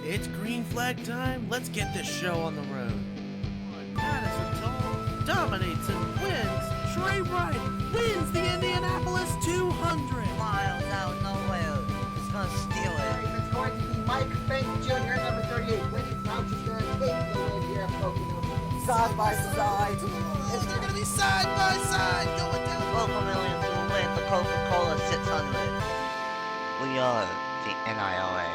It's green flag time. Let's get this show on the road. Madison Toll dominates and wins. Trey Wright wins the Indianapolis 200. Miles out nowhere. He's gonna steal it. It's going to be Mike Fink Jr., number 38. Winnie Crouch is going to take the win here at Pocono. Side by side. They're going to be side by side going down. Local Millions will win the Coca-Cola 600. We are the NIRA.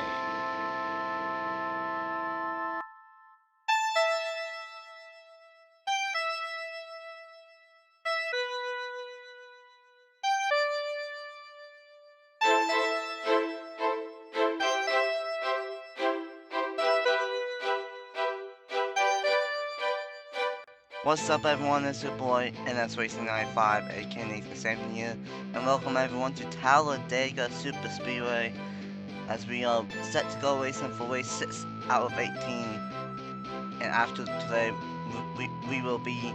What's up everyone, it's your boy NSRacing95 AKA Nathan Stapleton here, and welcome everyone to Talladega Superspeedway as we are set to go racing for race 6 out of 18, and after today we will be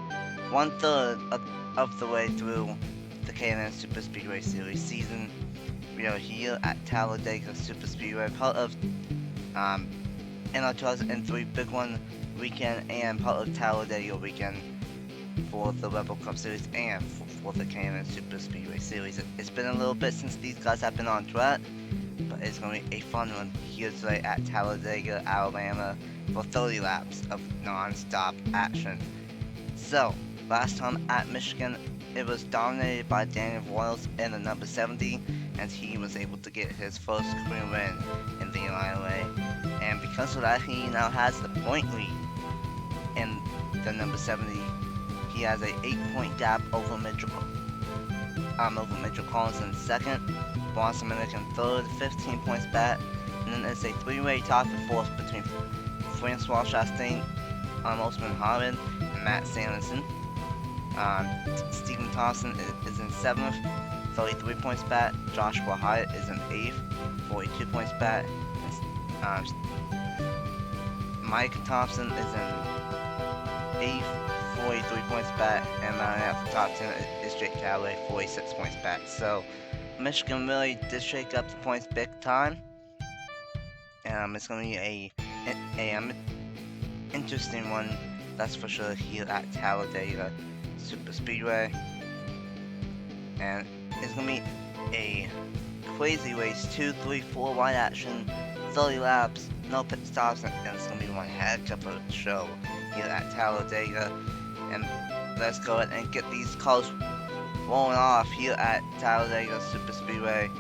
1/3 of the way through the K&N Superspeedway Series season. We are here at Talladega Superspeedway, part of NR 2003 Big One weekend and part of Talladega weekend for the Rebel Cup Series and for the K&N Superspeedway Series. It's been a little bit since these guys have been on track, but it's going to be a fun one here today at Talladega, Alabama for 30 laps of non-stop action. So, last time at Michigan, it was dominated by Daniel Voyles in the number 70, and he was able to get his first career win in the NIRA. And because of that, he now has the point lead in the number 70. He has a 8-point gap over Mitchell Collins in second, Boston Minnick in third, 15 points back, and then it's a three-way tie for fourth between Francois Chastain, Osman Harvin, and Matt Sanderson. Stephen Thompson is in seventh, 33 points back. Joshua Hyatt is in eighth, 42 points back. Mike Thompson is in eighth, 43 points back, and rounding out the top 10 is Jake Callaway, 46 points back. So Michigan really did shake up the points big time. It's going to be a interesting one, that's for sure, here at Talladega Superspeedway. And it's going to be a crazy race, 2, 3, 4 wide action, 30 laps, no pit stops, and it's going to be one heck of a show here at Talladega. And let's go ahead and get these cars rolling off here at Talladega Superspeedway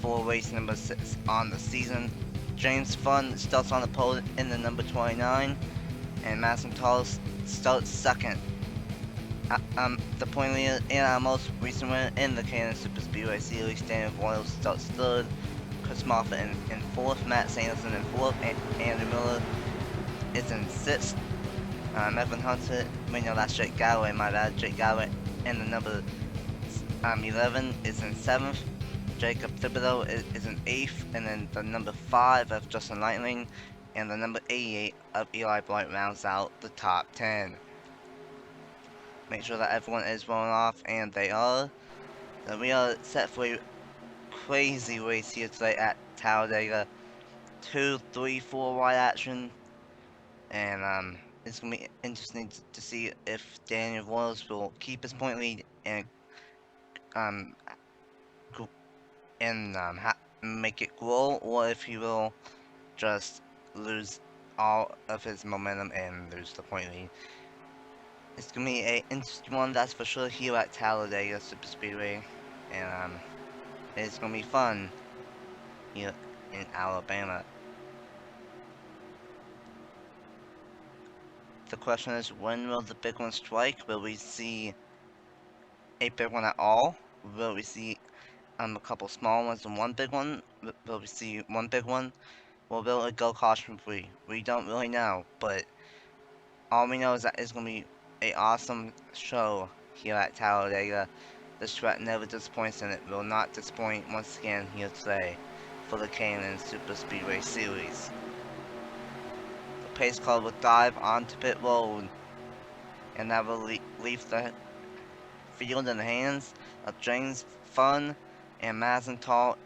for race number 6 on the season. James Funn starts on the pole in the number 29, and Madison Toll starts second. The point leader in our most recent winner in the K&N Superspeedway Series, Daniel Voyles, starts third. Chris Moffat in fourth, Matt Sanderson in fourth, and Andrew Miller is in sixth. Evan Hunter, that's Jake Galloway, my bad. Jake Galloway in the number 11 is in seventh. Jacob Thibodeau is in eighth, and then the number 5 of Justin Lightning and the number 88 of Eli Blight rounds out the top 10. Make sure that everyone is rolling off, and they are. So we are set for a crazy race here today at Talladega. 2, 3, 4 wide action, and it's gonna be interesting to see if Daniel Voyles will keep his point lead and make it grow, or if he will just lose all of his momentum and lose the point lead. It's gonna be an interesting one, that's for sure, here at Talladega Superspeedway, and it's gonna be fun here in Alabama. The question is, when will the big one strike? Will we see a big one at all? Will we see a couple small ones and one big one? Will we see one big one? Or will it go caution free? We don't really know, but all we know is that it's going to be an awesome show here at Talladega. This track never disappoints, and it will not disappoint once again here today for the K&N Superspeedway Series. The pace car will dive onto pit road, and that will leave the field in the hands of James Funn and Madison Toll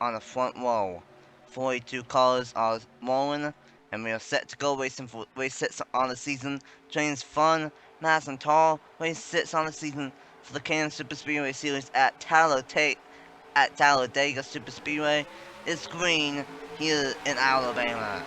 on the front row 42 cars are rolling, and we are set to go racing for race 6 on the season. Trains fun, nice and tall. Race 6 on the season for the Canyon Superspeedway Series at Talladega Superspeedway. It's green here in Alabama.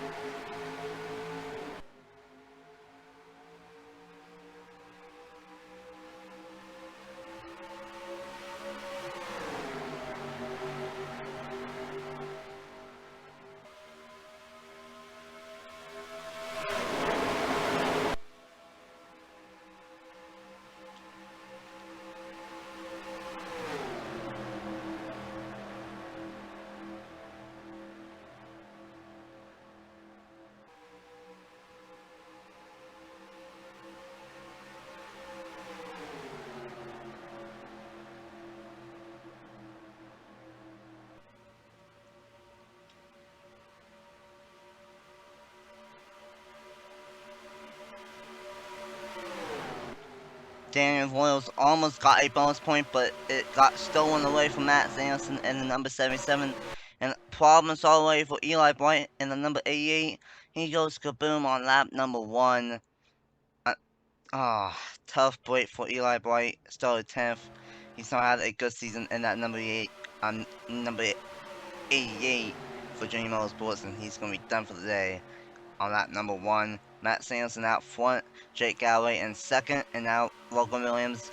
Daniel Voyles almost got a bonus point, but it got stolen away from Matt Sampson in the number 77. And problems all the way for Eli Bright in the number 88. He goes kaboom on lap number 1. Tough break for Eli Bright. Started 10th. He's not had a good season in that number 88 for Junior Motorsports, and he's going to be done for the day. On lap number 1, Matt Sampson out front, Jake Galloway in second, and now Logan Williams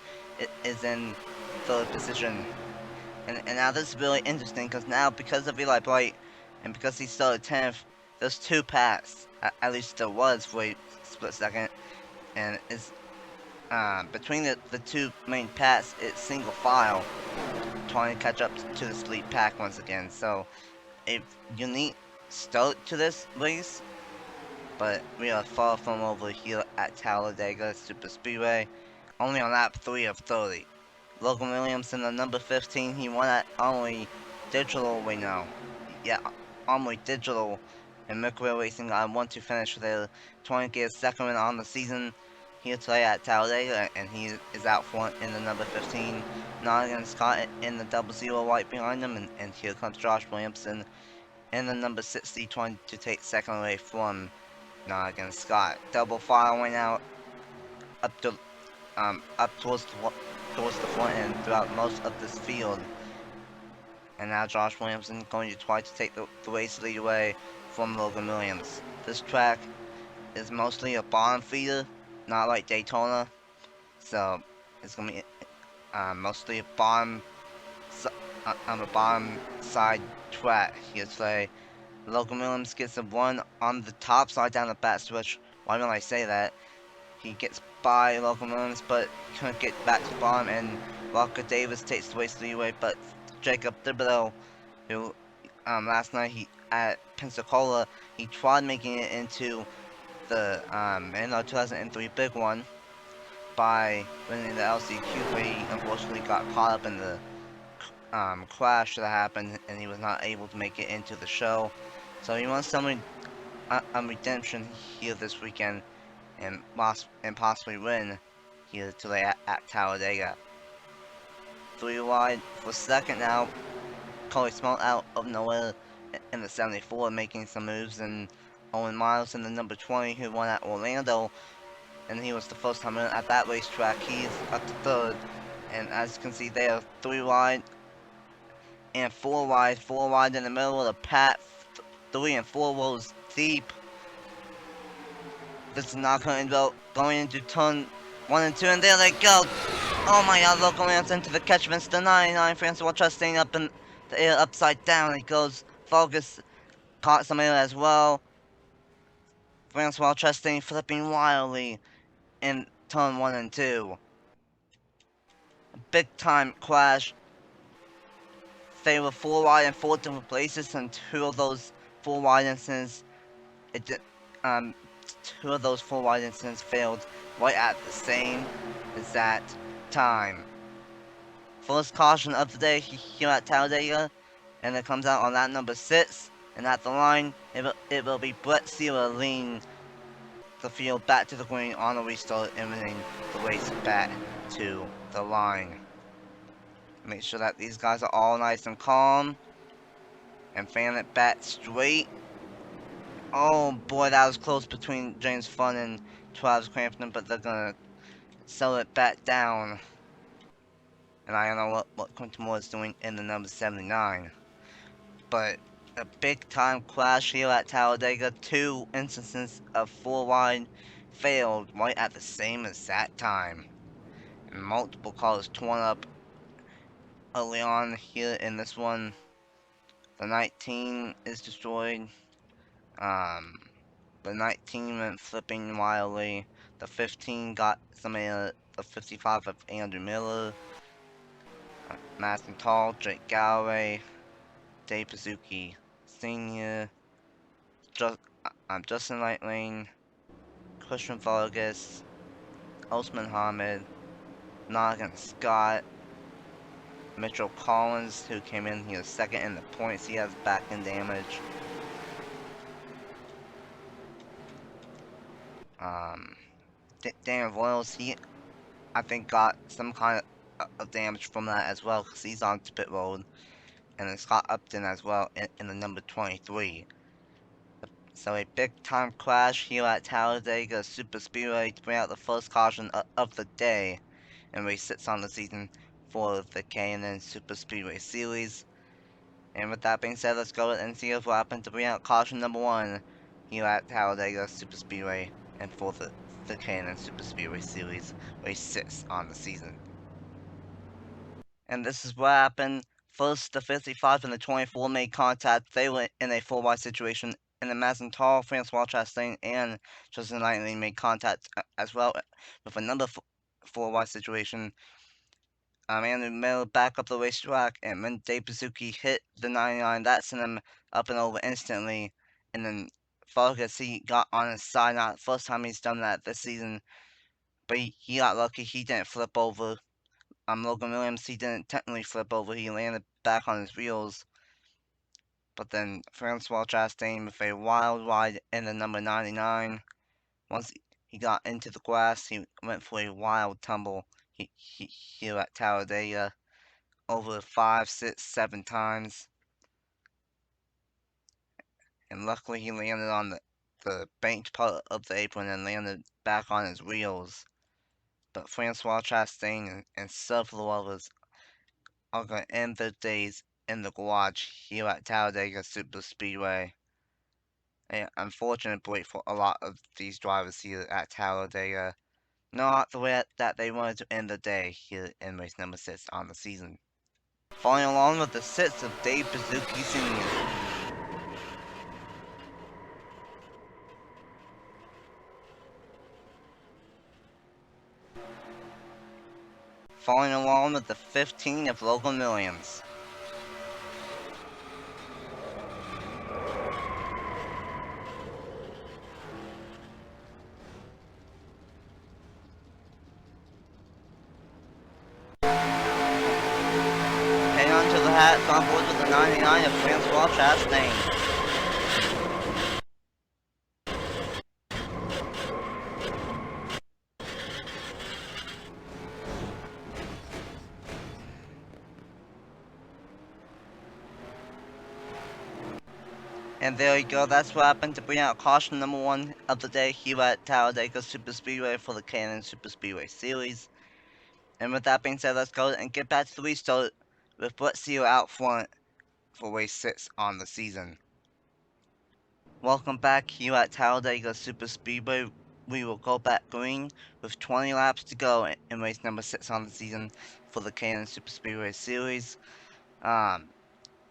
is in third position. And now this is really interesting because of Eli Bright and because he started 10th, there's 2 paths. At least there was for a split second, and it's between the 2 main paths, it's single file, trying to catch up to the sleep pack once again. So a unique start to this race. But we are far from over here at Talladega Superspeedway, only on lap 3 of 30. Logan Williams in the number 15, he won at Armory Digital, Armory Digital and Mercury Racing. I want to finish their 20th second win on the season here today at Talladega, and he is out front in the number 15. Nottingham Scott in the 00 right behind him, and here comes Josh Williamson in the number 60 trying to take second away from Nottingham Scott. Double file went out up towards the front end throughout most of this field. And now Josh Williamson going to try to take the race lead away from Logan Williams. This track is mostly a bottom feeder, not like Daytona. So it's going to be mostly a bottom side track here today. Logan Williams gets a run on the top side down the back switch. Why don't I say that? He gets by Logan Williams, but he couldn't get back to the bottom, and Walker Davis takes the race leeway. But Jacob Thibodeau, who last night at Pensacola, he tried making it into the NR 2003 big one by winning the LCQ, but he unfortunately got caught up in the crash that happened, and he was not able to make it into the show. So he wants some redemption here this weekend, and possibly win here today at Talladega. 3 wide for second now. Corey Small out of nowhere in the 74, making some moves, and Owen Miles in the number 20, who won at Orlando, and he was the first time in at that racetrack. He's up to third, and as you can see there, 3 wide and 4 wide. 4 wide in the middle of the pack. 3 and 4 rows deep. This is not going into turn 1 and 2, and there they go. Oh my god, Logan Williams into the catchments. The 99 Francois Chastain up in the air upside down. It goes. Focus caught some air as well. Francois Chastain flipping wildly in turn 1 and 2. Big time crash. They were 4 wide in 4 different places, and 2 of those 4 wide incidents, 2 of those 4 wide incidents failed right at the same exact time. First caution of the day here at Talladega, and it comes out on lap number 6, and at the line, it will be Brett Sealer leading the field back to the green on the restart and winning the race back to the line. Make sure that these guys are all nice and calm. and fan it back straight. Oh boy, that was close between James Fun and Travis Crampton, but they're gonna sell it back down. And I don't know what Quentin Moore is doing in the number 79. But a big time crash here at Talladega. 2 instances of 4 wide failed right at the same exact time. And multiple cars torn up early on here in this one. The 19 is destroyed. The 19 went flipping wildly. The 15 got some of the 55 of Andrew Miller. Madison Tall, Jake Galloway, Dave Pazuki Sr., Justin Lightlane, Christian Vargas, Osman Hamid, Noggin Scott, Mitchell Collins, who came in here second in the points. He has back end damage. Daniel Voyles, he, I think, got some kind of damage from that as well, because he's on to pit road. And it's Scott Upton as well in the number 23. So a big time crash here at Talladega Superspeedway to bring out the first caution of the day in race 6 on the season for the K&N Superspeedway Series. And with that being said, let's go and see what happened to bring out caution number 1 here at Talladega Superspeedway and for the K&N Superspeedway Series race 6 on the season. And this is what happened. First, the 55 and the 24 made contact. They were in a 4-wide situation. And the Madison Tall, Francois Chastain, and Justin Lightlane made contact as well with another 4-wide situation. Andrew Miller back up the racetrack, and when Dave Pazuki hit the 99, that sent him up and over instantly. And then Vargas, he got on his side, not the first time he's done that this season, but he got lucky, he didn't flip over. Logan Williams, he didn't technically flip over, he landed back on his wheels. But then Francois Chastain with a wild ride in the number 99. Once he got into the grass, he went for a wild tumble here at Talladega over 5, 6, 7 times. And luckily he landed on the banked part of the apron and landed back on his wheels. But Francois Chastain and several others are going to end their days in the garage here at Talladega Superspeedway. An unfortunate break for a lot of these drivers here at Talladega. Not the way that they wanted to end the day here in race number 6 on the season. Following along with the 6 of Dave Pazuki Sr. Following along with the 15 of Logan Williams. Hang on to the hats on board with the 99 of Francois Chastain. And there you go, that's what happened to bring out caution number 1 of the day here at Talladega Superspeedway for the K&N Superspeedway Series. And with that being said, let's go and get back to the restart with Brett Seal out front for race 6 on the season. Welcome back here at Talladega Superspeedway. We will go back green with 20 laps to go in race number 6 on the season for the K&N Superspeedway Series.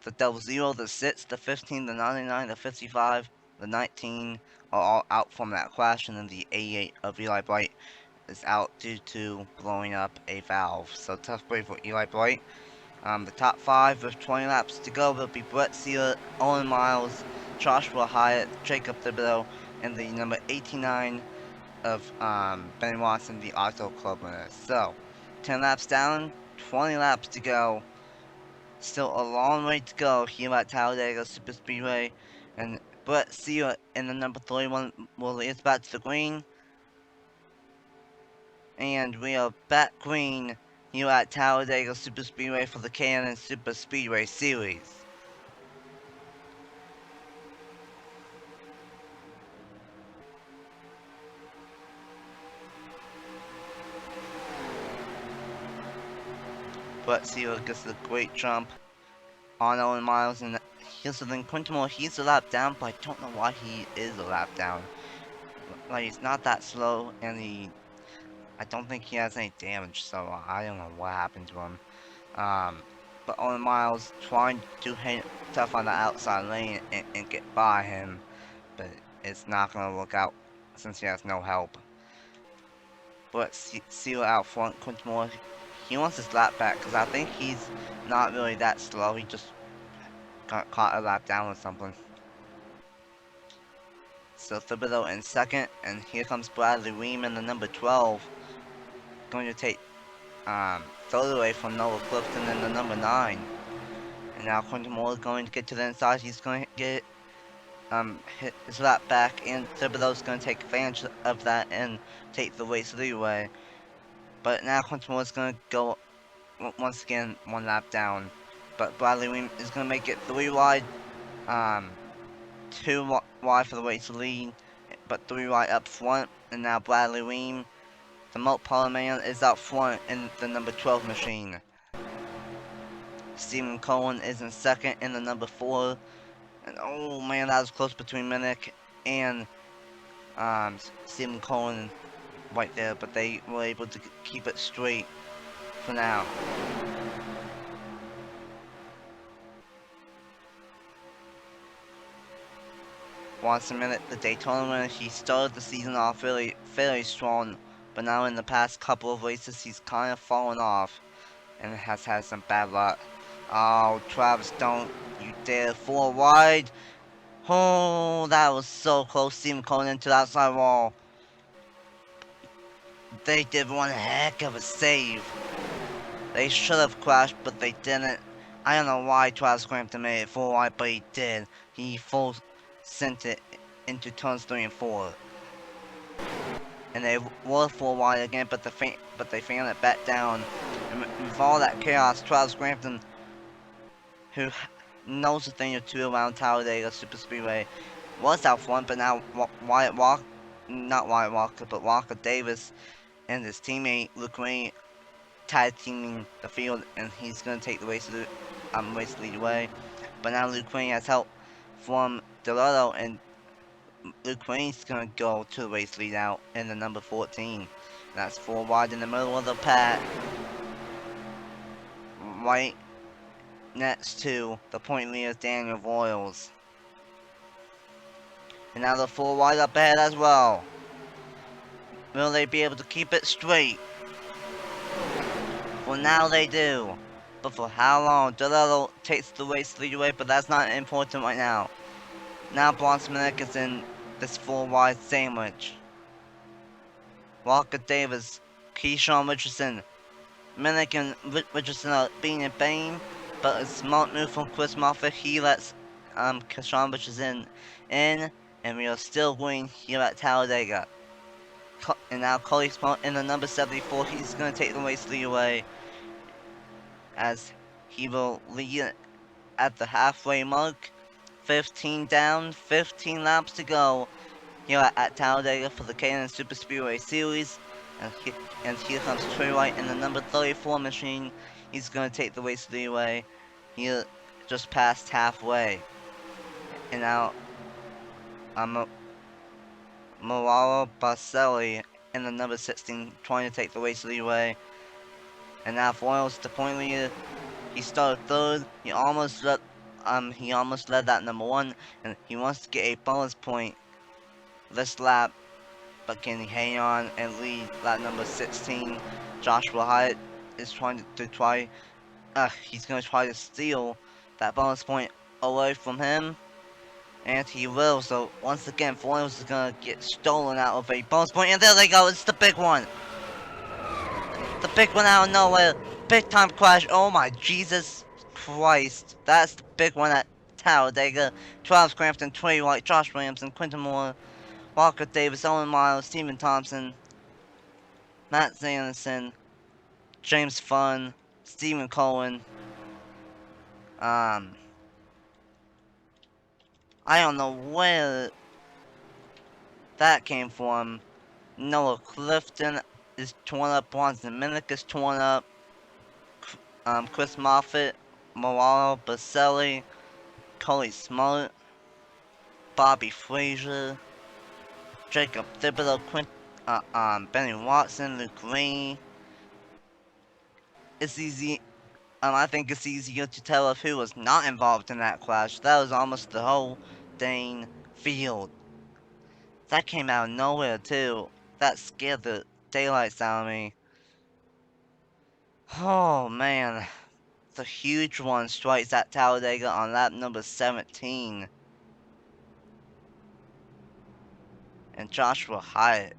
The double 0, the 6, the 15, the 99, the 55, the 19 are all out from that crash, and then the 88 of Eli Bright is out due to blowing up a valve. So tough break for Eli Bright. The top 5 with 20 laps to go will be Brett Sealer, Owen Miles, Joshua Hyatt, Jacob Thibodeau, and the number 89 of Ben Watson, the Auto Club winner. So 10 laps down, 20 laps to go. Still a long way to go here at Talladega Superspeedway, and Brett Sealer in the number 31 will lead us back to the green. And we are back green here at Talladega Superspeedway for the K&N Superspeedway Series. but Seal gets a great jump on Owen Miles, and here's the thing, Quinton Moore, he's a lap down, but I don't know why he is a lap down. Like, he's not that slow, and I don't think he has any damage, so I don't know what happened to him. But Owen Miles trying to hit tough on the outside lane and get by him, but it's not going to work out since he has no help. But Seal out front, Quinton Moore, he wants his lap back, because I think he's not really that slow, he just got caught a lap down or something. So Thibodeau in second, and here comes Bradley Weem in the number 12, going to take third away from Noah Clifton in the number 9. And now Quinton Moore is going to get to the inside, he's going to get hit his lap back, and Thibodeau's going to take advantage of that and take the race leeway. But now Quinton Moore is going to go once again 1 lap down. But Bradley Weem is going to make it 3 wide, 2 wide for the race lead, but 3 wide up front. And now Bradley Weem, the Moat Parlor man, is out front in the number 12 machine. Stephen Cohen is in second in the number 4. And oh man, that was close between Minnick and Stephen Cohen right there, but they were able to keep it straight for now. Once a minute, the Daytona winner, he started the season off fairly strong, but now in the past couple of races, he's kind of fallen off and has had some bad luck. Oh, Travis, don't you dare 4 wide. Oh, that was so close. Stephen Cohen into the outside wall. They did one heck of a save. They should have crashed, but they didn't. I don't know why Travis Crampton made it 4 wide, but he did. He full sent it into turns 3 and 4. And they were 4 wide again, but they fan it back down. And with all that chaos, Travis Crampton, who knows a thing or two around Talladega Superspeedway, was out front, but now Walker Davis and his teammate Luke Ray tag teaming the field, and he's going to take the race lead away. But now Luke Ray has help from Delotto, and Luke Ray's going to go to the race lead out in the number 14. That's 4 wide in the middle of the pack, right next to the point leader Daniel Voyles. And now the 4 wide up ahead as well. Will they be able to keep it straight? Well, now they do. But for how long? Delotto takes the race lead away, but that's not important right now. Now Bronson Minnick is in this 4 wide sandwich. Walker Davis, Keyshawn Richardson. Minnick and Richardson are being in pain, but a smart move from Chris Moffitt. He lets Keyshawn Richardson in, and we are still winning here at Talladega. And now Cody Smart in the number 74, he's going to take the race lead away, as he will lead at the halfway mark. 15 down, 15 laps to go here at Talladega for the K&N Superspeedway Series. And here comes Trey White in the number 34 machine. He's going to take the race lead away. He just passed halfway. And now Moralo Baselli in the number 16 trying to take the race lead away. And now Voyles, the point leader, he started third. He almost led that number 1, and he wants to get a bonus point this lap. But can he hang on and lead lap number 16? Joshua Hyatt is trying he's going to try to steal that bonus point away from him. And he will, so once again, Voyles is going to get stolen out of a bonus point. And there they go, it's the big one. The big one out of nowhere. Big time crash. Oh my Jesus Christ. That's the big one at Talladega. Travis Crampton, Trey White, Josh Williamson, Quinton Moore, Walker Davis, Owen Miles, Stephen Thompson, Matt Zanderson, James Funn, Stephen Cohen. I don't know where that came from. Noah Clifton is torn up. Bronson Minnick is torn up. Chris Moffitt, Malala Baselli, Coley Smollett, Bobby Frazier, Jacob Thibodeau, Benny Watson, Luke Green. It's easy. I think it's easier to tell of who was not involved in that crash. That was almost the whole dang field. That came out of nowhere too. That scared the daylights out of me. Oh man, the huge one strikes at Talladega on lap number 17. And Joshua Hyatt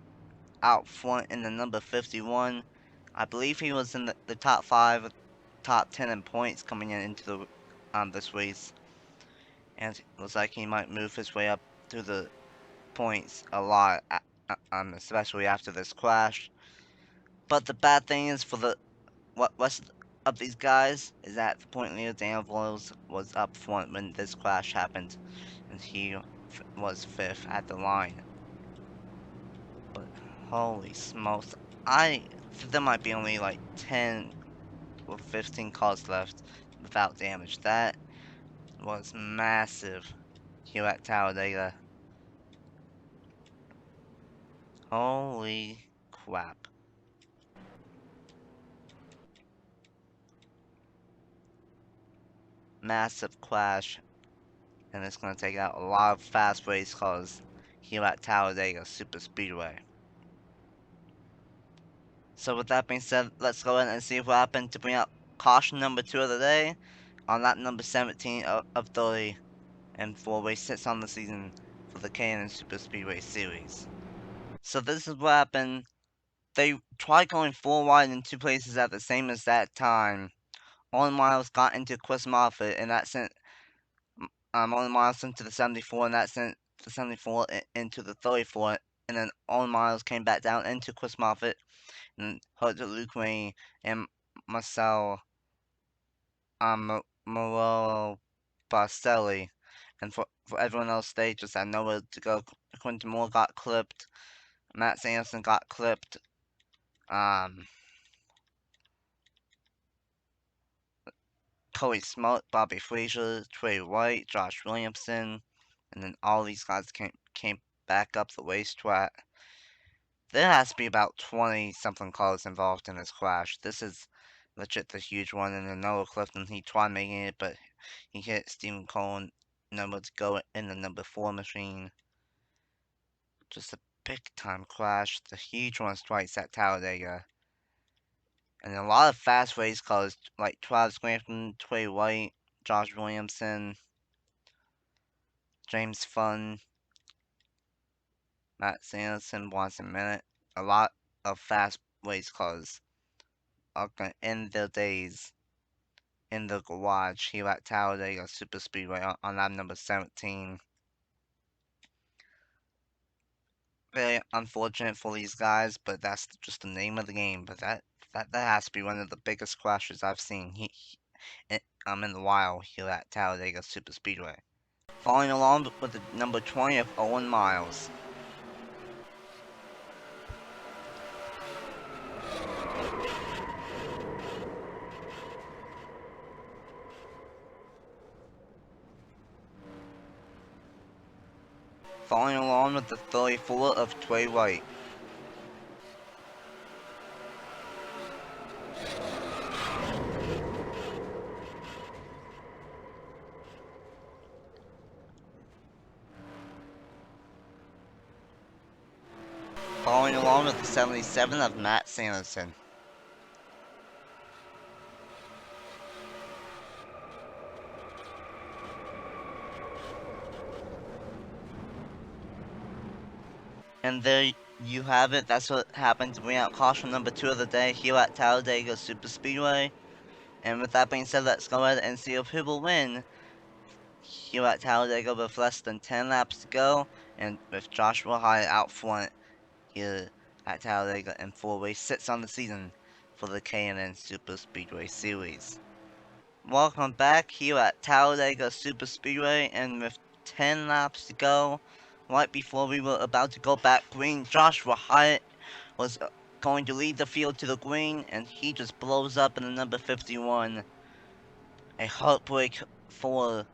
out front in the number 51. I believe he was in the top 5, top 10 in points coming into the this race. And it looks like he might move his way up through the points a lot, especially after this crash. But the bad thing is for the rest of these guys is that the point leader Daniel Voyles was up front when this crash happened, and he was 5th at the line. But holy smokes, there might be only like 10 or 15 cars left without damage. That was massive here at Talladega. Holy crap. Massive crash, and it's going to take out a lot of fast race cars here at Talladega Superspeedway. So with that being said, let's go ahead and see what happened to bring out caution number 2 of the day on lap number 17 of 30, and 4 race 6 on the season for the K&N Superspeedway Series. So this is what happened. They tried going 4 wide in 2 places at the same exact time. Owen Miles got into Chris Moffitt, and that sent Owen Miles into the 74, and that sent the 74 into the 34, and then Owen Miles came back down into Chris Moffitt, and hurt Luke Wayne and Marcel Morello Bastelli. And for everyone else, they just had nowhere to go. Quentin Moore got clipped, Matt Sanderson got clipped, Cody Smollett, Bobby Frazier, Trey White, Josh Williamson, and then all these guys came back up the racetrack. There has to be about 20-something cars involved in this crash. This is legit the huge one, and then Noah Clifton, he tried making it, but he hit Stephen Cohen, number to go in the number 4 machine. Just a big-time crash. The huge one strikes at Talladega. And a lot of fast race cars, like Travis Grantham, Trey White, Josh Williamson, James Funn, Matt Sanderson, Watson Minute. A lot of fast race cars are going to end their days in the garage here at Talladega Superspeedway on lap number 17. Very unfortunate for these guys, but that's just the name of the game. But that has to be one of the biggest crashes I've seen in the wild here at Talladega Superspeedway. Following along with the number 20 of Owen Miles. Following along with the 34 of Trey White. Following along with the 77 of Matt Sanderson. And there you have it. That's what happened to bring out caution number 2 of the day here at Talladega Superspeedway. And with that being said, let's go ahead and see who will win here at Talladega with less than 10 laps to go, and with Joshua Hyatt out front here at Talladega, and 4 race 6 on the season for the K&N Superspeedway Series. Welcome back here at Talladega Superspeedway, and with 10 laps to go, right before we were about to go back green, Joshua Hyatt was going to lead the field to the green, and he just blows up in the number 51. A heartbreak for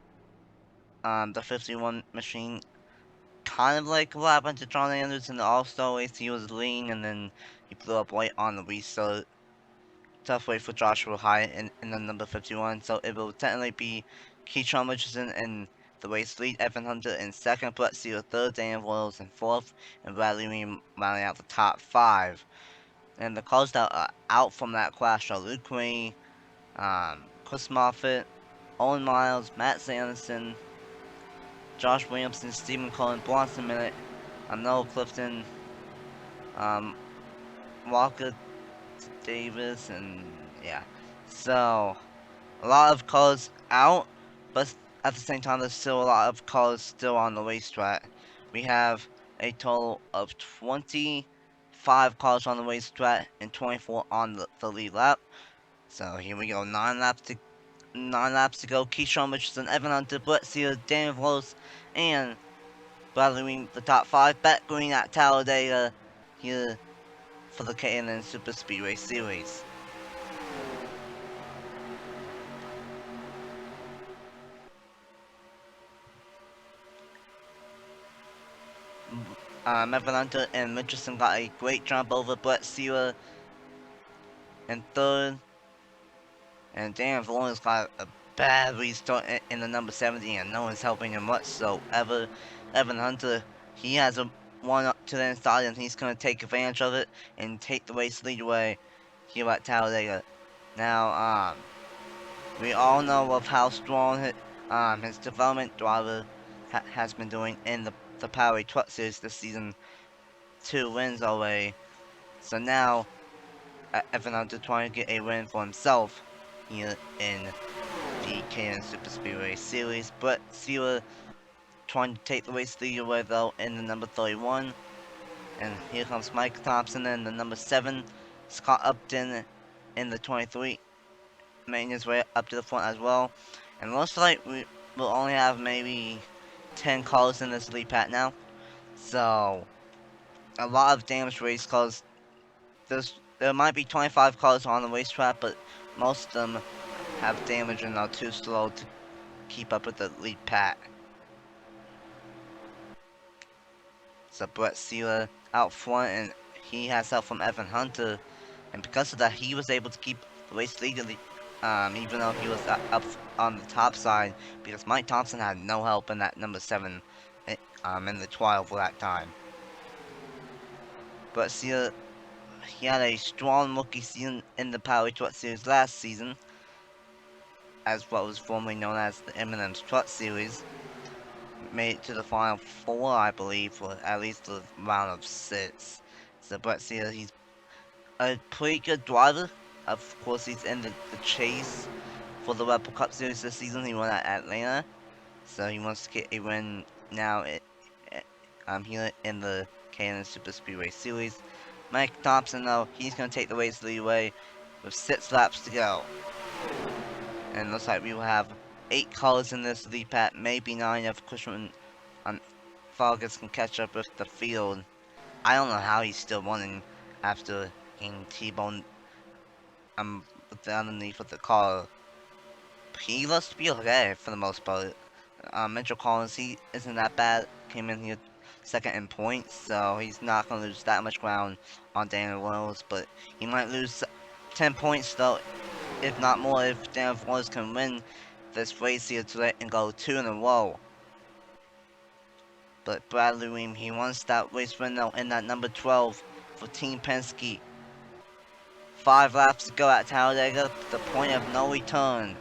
the 51 machine. Kind of like what happened to John Andrews in the All-Star race. He was lean and then he blew up right on the restart. Tough way for Joshua Hyatt in the number 51. So it will technically be Keyshawn Richardson in the race lead, Evan Hunter in second, Brett Sealer third, Daniel Voyles in fourth, and Bradley Ream rounding out the top 5. And the cars that are out from that crash are Luke Ray, Chris Moffitt, Owen Miles, Matt Sanderson, Josh Williamson, Stephen Cullen, Bronson Minute, Noah Clifton, Walker Davis, and yeah. So, a lot of cars out, but at the same time, there's still a lot of cars still on the racetrack. We have a total of 25 cars on the racetrack and 24 on the lead lap. So here we go, 9 laps to go. Keyshawn Richardson, Evan Hunter, Brett Sealer, Daniel Voyles, and Bradley Ream, the top 5. Bet green at Talladega here for the K&N Superspeedway Series. Evan Hunter and Richardson got a great jump over Brett Sealer in third. And Daniel Voyles got a bad restart in the number 70, and no one's helping him whatsoever. Evan Hunter, he has a one up to the inside, and he's going to take advantage of it and take the race lead away here at Talladega. Now, we all know of how strong his development driver has been doing in the Power Truck Series this season. 2 wins already. So now, Evan Hunter trying to get a win for himself here in the K&N Superspeedway Series. Brett Sealer trying to take the race lead away though in the number 31. And here comes Mike Thompson in the number 7. Scott Upton in the 23. Making his way up to the front as well. And looks like we will only have maybe 10 cars in this lead pack now. So, a lot of damaged race cars. There might be 25 cars on the racetrack, but most of them have damage and are too slow to keep up with the lead pack. So Brett Sealer out front, and he has help from Evan Hunter, and because of that, he was able to keep the race lead, even though he was up on the top side, because Mike Thompson had no help in that number 7 in the 12 for that time. Brett Sealer, he had a strong rookie season in the Power Truck Series last season, as what was formerly known as the M&M's Truck Series. Made it to the final 4, I believe, for at least the round of 6. So Brett Sealer, he's a pretty good driver. Of course, he's in the chase for the Red Bull Cup Series this season. He won at Atlanta, so he wants to get a win now here in the K&N Superspeedway Series. Mike Thompson, though, he's going to take the race lead away with 6 laps to go. And it looks like we will have 8 cars in this lead pack, maybe 9 if Cushman Vargas can catch up with the field. I don't know how he's still running after getting T-boned underneath of the car. But he looks to be okay for the most part. Mitchell Collins, he isn't that bad. Came in here second in points, so he's not going to lose that much ground on Daniel Voyles, but he might lose 10 points though, if not more, if Daniel Voyles can win this race here today and go 2 in a row. But Bradley Ream, he wants that race win though in that number 12 for Team Penske. 5 laps to go at Talladega, the point of no return.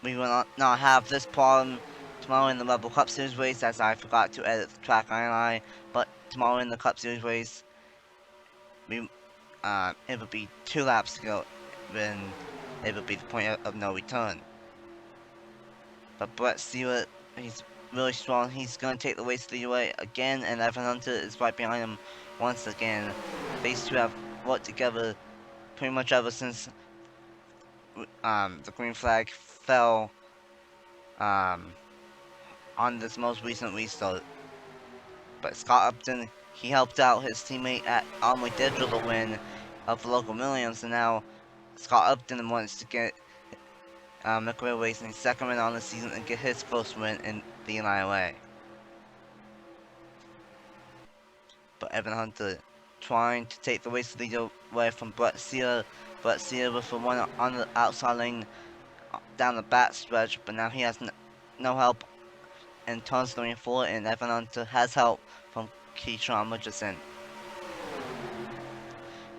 We will not have this problem tomorrow in the Red Bull Cup Series race, as I forgot to edit the track line. But tomorrow in the Cup Series race, it will be 2 laps to go, then it will be the point of no return. But Brett Sealer, he's really strong. He's going to take the race lead away again, and Evan Hunter is right behind him once again. These two have worked together pretty much ever since the green flag fell on this most recent restart. But Scott Upton, he helped out his teammate at Only Digital to win of the local Williams, and now Scott Upton wants to get McRae Racing's second win on the season and get his first win in the NIRA. But Evan Hunter trying to take the race lead away from Brett Sear. Brett Sear with the one on the outside lane down the back stretch, but now he has no help in turns 3 and 4, and Evan Hunter has help from Keyshawn Richardson.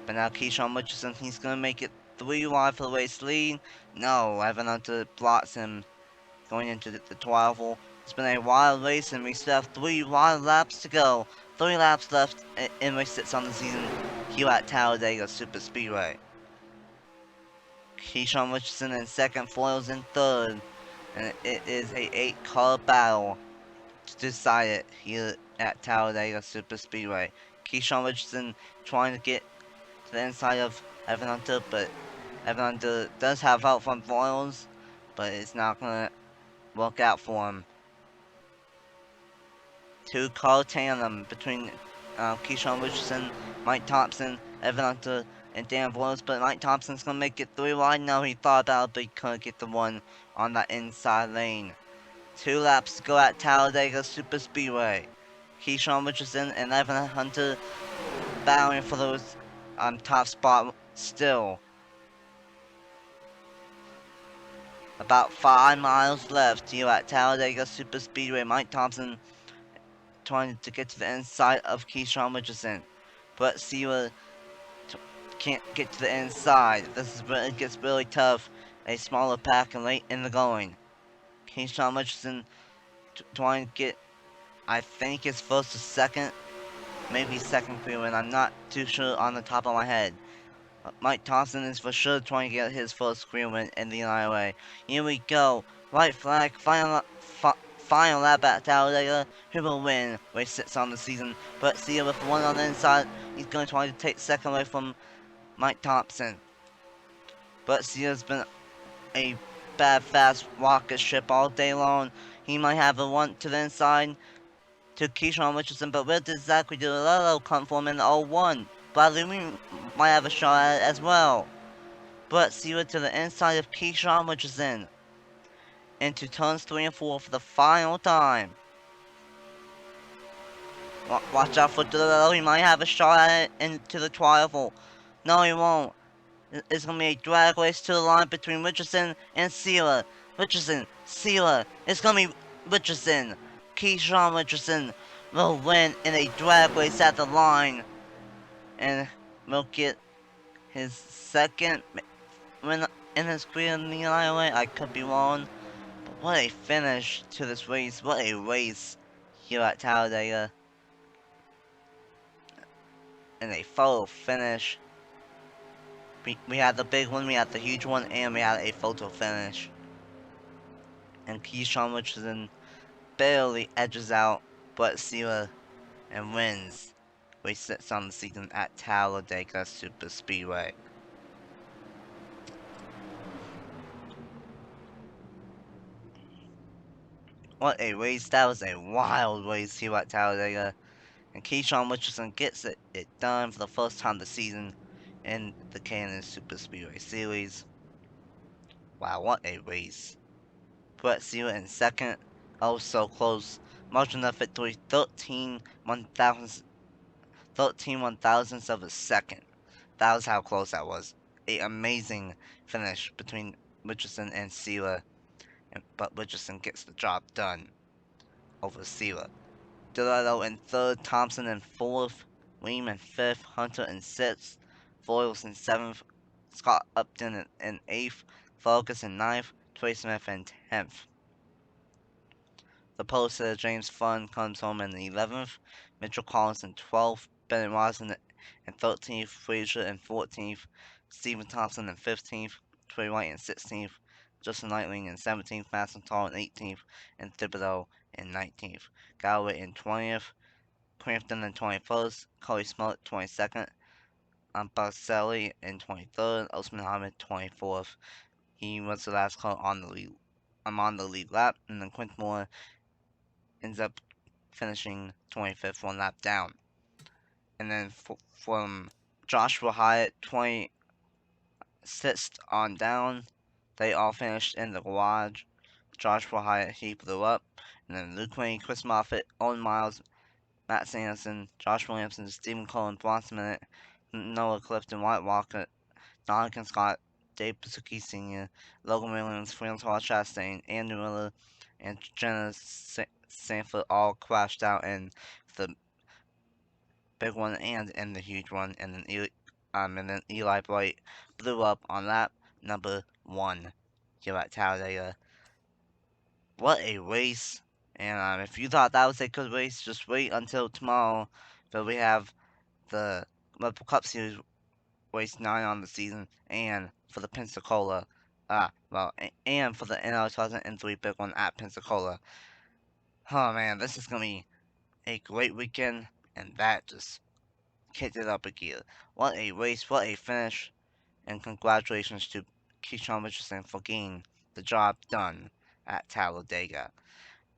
But now Keyshawn Richardson, he's going to make it 3 wide for the race lead. No, Evan Hunter blocks him going into the 12. It's been a wild race, and we still have 3 wild laps to go. 3 laps left in race 6 on the season here at Talladega Superspeedway. Keyshawn Richardson in second, Voyles in third, and it is a 8-car battle to decide it here at Talladega Superspeedway. Keyshawn Richardson trying to get to the inside of Evan Hunter, but Evan Hunter does have help from Voyles, but it's not going to work out for him. 2-car tandem between Keyshawn Richardson, Mike Thompson, Evan Hunter, and Dan Voyles, but Mike Thompson's going to make it 3 wide. No, he thought about it, but he couldn't get the one on that inside lane. 2 laps to go at Talladega Superspeedway. Keyshawn Richardson and Evan Hunter battling for those top spot still. About 5 miles left here at Talladega Superspeedway. Mike Thompson trying to get to the inside of Keyshawn Richardson. But Sealer can't get to the inside. This is where it gets really tough. A smaller pack and late in the going. Keyshawn Richardson trying to get, I think it's first or second. Maybe second career win. I'm not too sure on the top of my head. Mike Thompson is for sure trying to get his first career win in the NIRA. Here we go. Right flag. Final lap at Talladega. Who will win? Race 6 on the season. But Sealer with one on the inside. He's going to try to take second away from Mike Thompson. But Sealer's been a bad fast rocket ship all day long. He might have a one to the inside to Keyshawn Richardson, but where did Zachary DeLillo come from in the 01? Bradley Ween might have a shot at it as well. But Sealer to the inside of Keyshawn Richardson into turns 3 and 4 for the final time. Watch out for DeLillo, he might have a shot at it into the 12. No, he won't. It's going to be a drag race to the line between Richardson and Sealer. Richardson, Sealer. It's going to be Richardson. Keyshawn Richardson will win in a drag race at the line. And will get his second win in his career in the NIRA. I could be wrong. But what a finish to this race. What a race here at Talladega. And a photo finish. We had the big one, we had the huge one, and we had a photo finish. And Keyshawn Richardson barely edges out Brett Sealer and wins race 6 on the season at Talladega Superspeedway. What a race. That was a wild race here at Talladega. And Keyshawn Richardson gets it done for the first time this season in the K&N Superspeedway Series. Wow, what a race. Brett Sealer in second. Oh, so close. Margin of victory 13 1,000ths of a second. That was how close that was. A amazing finish between Richardson and Sealer. But Richardson gets the job done over Sealer. DeLillo in third, Thompson in fourth, Weem in fifth, Hunter in sixth, Voyles in seventh, Scott Upton in eighth, Vargas in ninth, Trey Smith in 10th. The poster James Funn comes home in 11th, Mitchell Collins in 12th, Bennett Rosin in 13th, Frazier in 14th, Stephen Thompson in 15th, Trey White in 16th, Justin Lightning in 17th, Madison Tall in 18th, and Thibodeau in 19th. Galloway in 20th, Crampton in 21st, Corey Smollett 22nd, Barcelli in 23rd, Osman Ahmed 24th. He was the last car on the lead. I'm on the lead lap, and then Quint Moore ends up finishing 25th 1 lap down. And then from Joshua Hyatt 26th on down, they all finished in the garage. Joshua Hyatt, he blew up. And then Luke Wayne, Chris Moffitt, Owen Miles, Matt Sanderson, Josh Williamson, Stephen Cullen, Bronson Minute, Noah Clifton, White Walker, Donegan Scott, Dave Pasuki Sr., Logan Williams, Francois Chastain, Andrew Miller, and Jenna Sanford all crashed out in the big one and in the huge one, and then Eli Bright blew up on lap number 1 here at Talladega. What a race! And if you thought that was a good race, just wait until tomorrow, where we have the Red Bull Cup Series race 9 on the season, and for the Pensacola, and for the NL 2003 big one at Pensacola. Oh man, this is gonna be a great weekend, and that just kicked it up a gear. What a race, what a finish, and congratulations to Keyshawn Richardson for getting the job done at Talladega.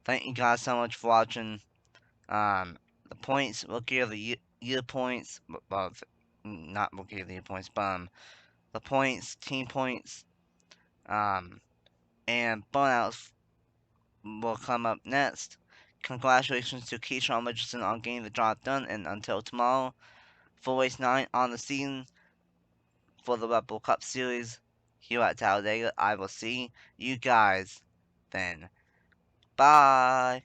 Thank you guys so much for watching. The points, Rookie of the Year points, well, not Rookie of the Year points, but the points, team points, and burnouts will come up next. Congratulations to Keyshawn Richardson on getting the job done, and until tomorrow, for race 9 on the season for the Red Bull Cup Series here at Talladega, I will see you guys then. Bye!